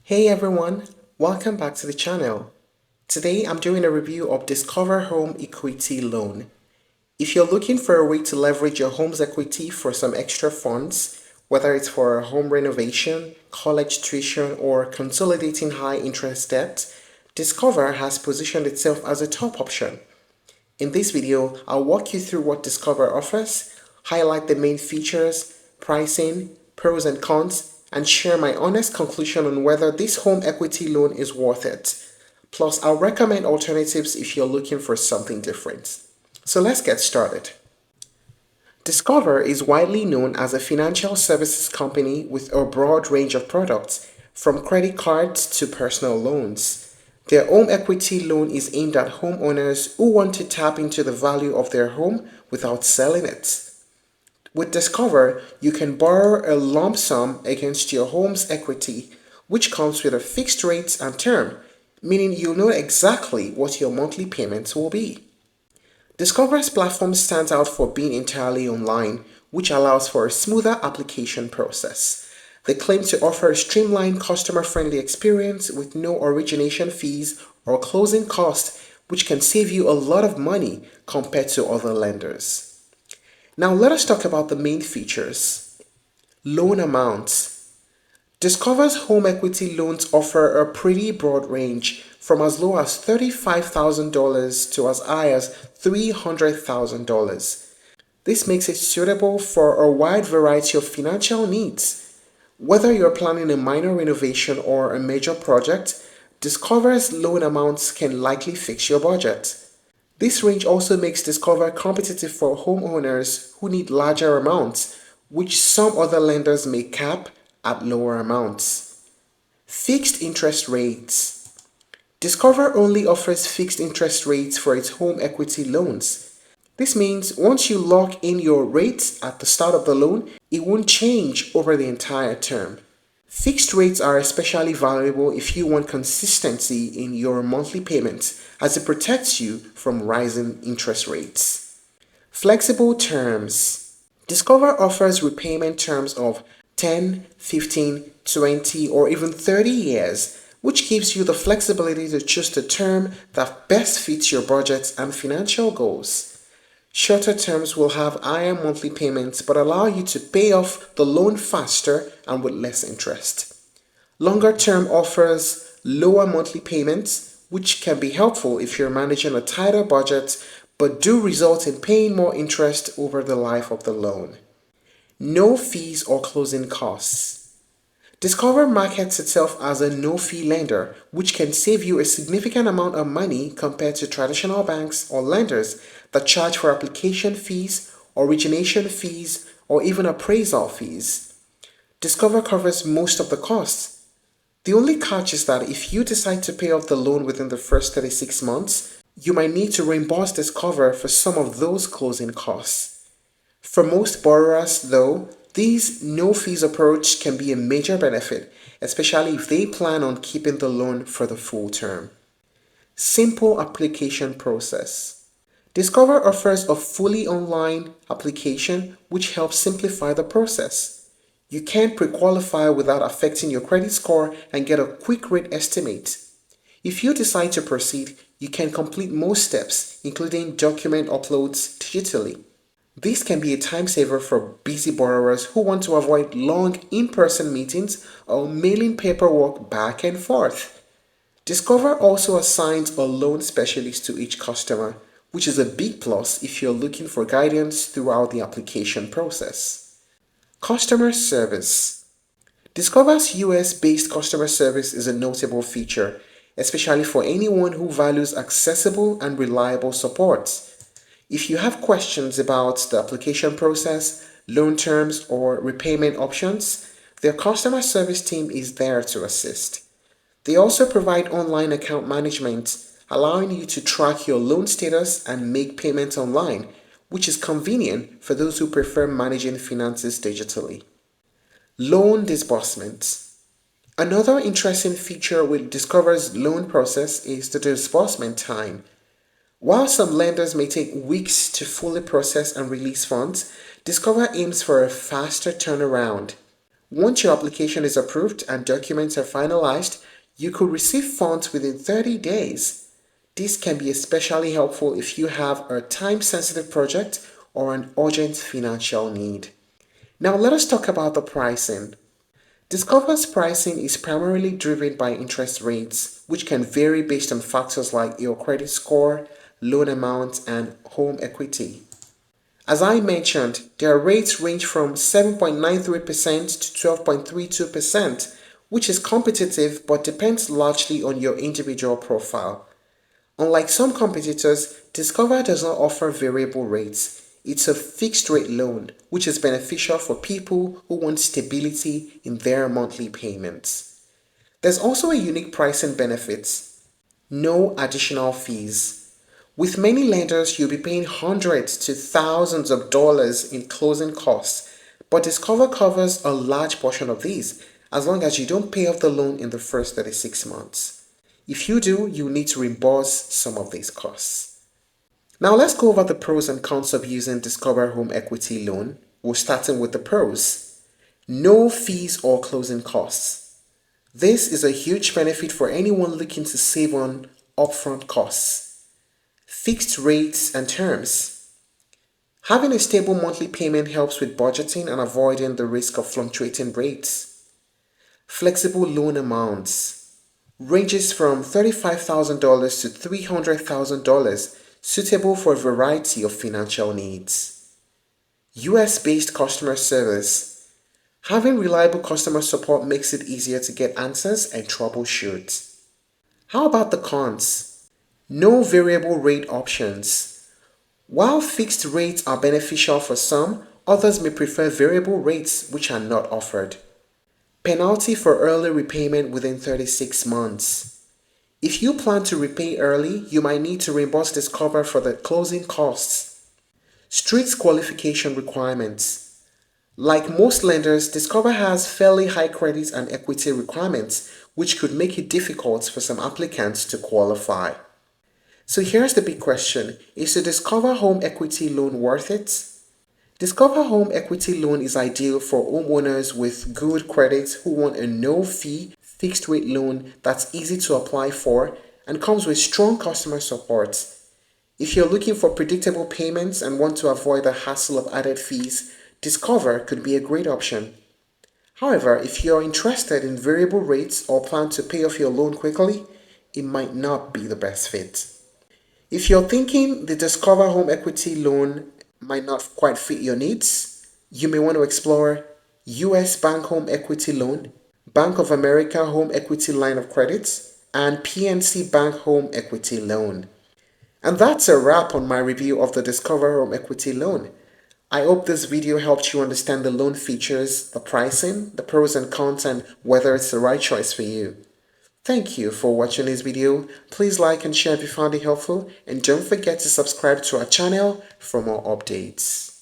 Hey everyone, welcome back to the channel. Today I'm doing a review of Discover Home Equity Loan. If you're looking for a way to leverage your home's equity for some extra funds, whether it's for a home renovation, college tuition, or consolidating high interest debt, Discover has positioned itself as a top option. In this video, I'll walk you through what Discover offers, highlight the main features, pricing, pros and cons, and share my honest conclusion on whether this home equity loan is worth it. Plus, I'll recommend alternatives if you're looking for something different. So let's get started. Discover is widely known as a financial services company with a broad range of products, from credit cards to personal loans. Their home equity loan is aimed at homeowners who want to tap into the value of their home without selling it. With Discover, you can borrow a lump sum against your home's equity, which comes with a fixed rate and term, meaning you'll know exactly what your monthly payments will be. Discover's platform stands out for being entirely online, which allows for a smoother application process. They claim to offer a streamlined, customer-friendly experience with no origination fees or closing costs, which can save you a lot of money compared to other lenders. Now let us talk about the main features. Loan amounts. Discover's home equity loans offer a pretty broad range, from as low as $35,000 to as high as $300,000. This makes it suitable for a wide variety of financial needs. Whether you're planning a minor renovation or a major project, Discover's loan amounts can likely fix your budget. This range also makes Discover competitive for homeowners who need larger amounts, which some other lenders may cap at lower amounts. Fixed interest rates. Discover only offers fixed interest rates for its home equity loans. This means once you lock in your rates at the start of the loan, it won't change over the entire term. Fixed rates are especially valuable if you want consistency in your monthly payments, as it protects you from rising interest rates. Flexible terms. Discover offers repayment terms of 10, 15, 20, or even 30 years, which gives you the flexibility to choose the term that best fits your budget and financial goals. Shorter terms will have higher monthly payments but allow you to pay off the loan faster and with less interest. Longer term offers lower monthly payments, which can be helpful if you're managing a tighter budget but do result in paying more interest over the life of the loan. No fees or closing costs. Discover markets itself as a no-fee lender, which can save you a significant amount of money compared to traditional banks or lenders that charge for application fees, origination fees, or even appraisal fees. Discover covers most of the costs. The only catch is that if you decide to pay off the loan within the first 36 months, you might need to reimburse Discover for some of those closing costs. For most borrowers, though, this no-fees approach can be a major benefit, especially if they plan on keeping the loan for the full term. Simple application process. Discover offers a fully online application which helps simplify the process. You can pre-qualify without affecting your credit score and get a quick rate estimate. If you decide to proceed, you can complete most steps, including document uploads digitally. This can be a time saver for busy borrowers who want to avoid long in-person meetings or mailing paperwork back and forth. Discover also assigns a loan specialist to each customer, which is a big plus if you're looking for guidance throughout the application process. Customer service. Discover's US-based customer service is a notable feature, especially for anyone who values accessible and reliable support. If you have questions about the application process, loan terms, or repayment options, their customer service team is there to assist. They also provide online account management, allowing you to track your loan status and make payments online, which is convenient for those who prefer managing finances digitally. Loan disbursement. Another interesting feature with Discover's loan process is the disbursement time. While some lenders may take weeks to fully process and release funds, Discover aims for a faster turnaround. Once your application is approved and documents are finalized, you could receive funds within 30 days. This can be especially helpful if you have a time-sensitive project or an urgent financial need. Now let us talk about the pricing. Discover's pricing is primarily driven by interest rates, which can vary based on factors like your credit score, loan amount, and home equity. As I mentioned, their rates range from 7.93% to 12.32%, which is competitive but depends largely on your individual profile. Unlike some competitors, Discover does not offer variable rates. It's a fixed rate loan, which is beneficial for people who want stability in their monthly payments. There's also a unique pricing benefit: no additional fees. With many lenders, you'll be paying hundreds to thousands of dollars in closing costs, but Discover covers a large portion of these as long as you don't pay off the loan in the first 36 months. If you do, you need to reimburse some of these costs. Now let's go over the pros and cons of using Discover Home Equity Loan. We're starting with the pros. No fees or closing costs. This is a huge benefit for anyone looking to save on upfront costs. Fixed rates and terms. Having a stable monthly payment helps with budgeting and avoiding the risk of fluctuating rates. Flexible loan amounts. Ranges from $35,000 to $300,000, suitable for a variety of financial needs. US-based customer service. Having reliable customer support makes it easier to get answers and troubleshoot. How about the cons? No variable rate options. While fixed rates are beneficial for some, others may prefer variable rates which are not offered. Penalty for early repayment within 36 months. If you plan to repay early, you might need to reimburse Discover for the closing costs. Strict qualification requirements. Like most lenders, Discover has fairly high credit and equity requirements, which could make it difficult for some applicants to qualify. So here's the big question: is the Discover Home Equity Loan worth it? Discover Home Equity Loan is ideal for homeowners with good credit who want a no-fee, fixed-rate loan that's easy to apply for and comes with strong customer support. If you're looking for predictable payments and want to avoid the hassle of added fees, Discover could be a great option. However, if you're interested in variable rates or plan to pay off your loan quickly, it might not be the best fit. If you're thinking the Discover Home Equity Loan might not quite fit your needs, you may want to explore US Bank Home Equity Loan, Bank of America Home Equity Line of Credit, and PNC Bank Home Equity Loan. And that's a wrap on my review of the Discover Home Equity Loan. I hope this video helped you understand the loan features, the pricing, the pros and cons, and whether it's the right choice for you. Thank you for watching this video. Please like and share if you found it helpful, and don't forget to subscribe to our channel for more updates.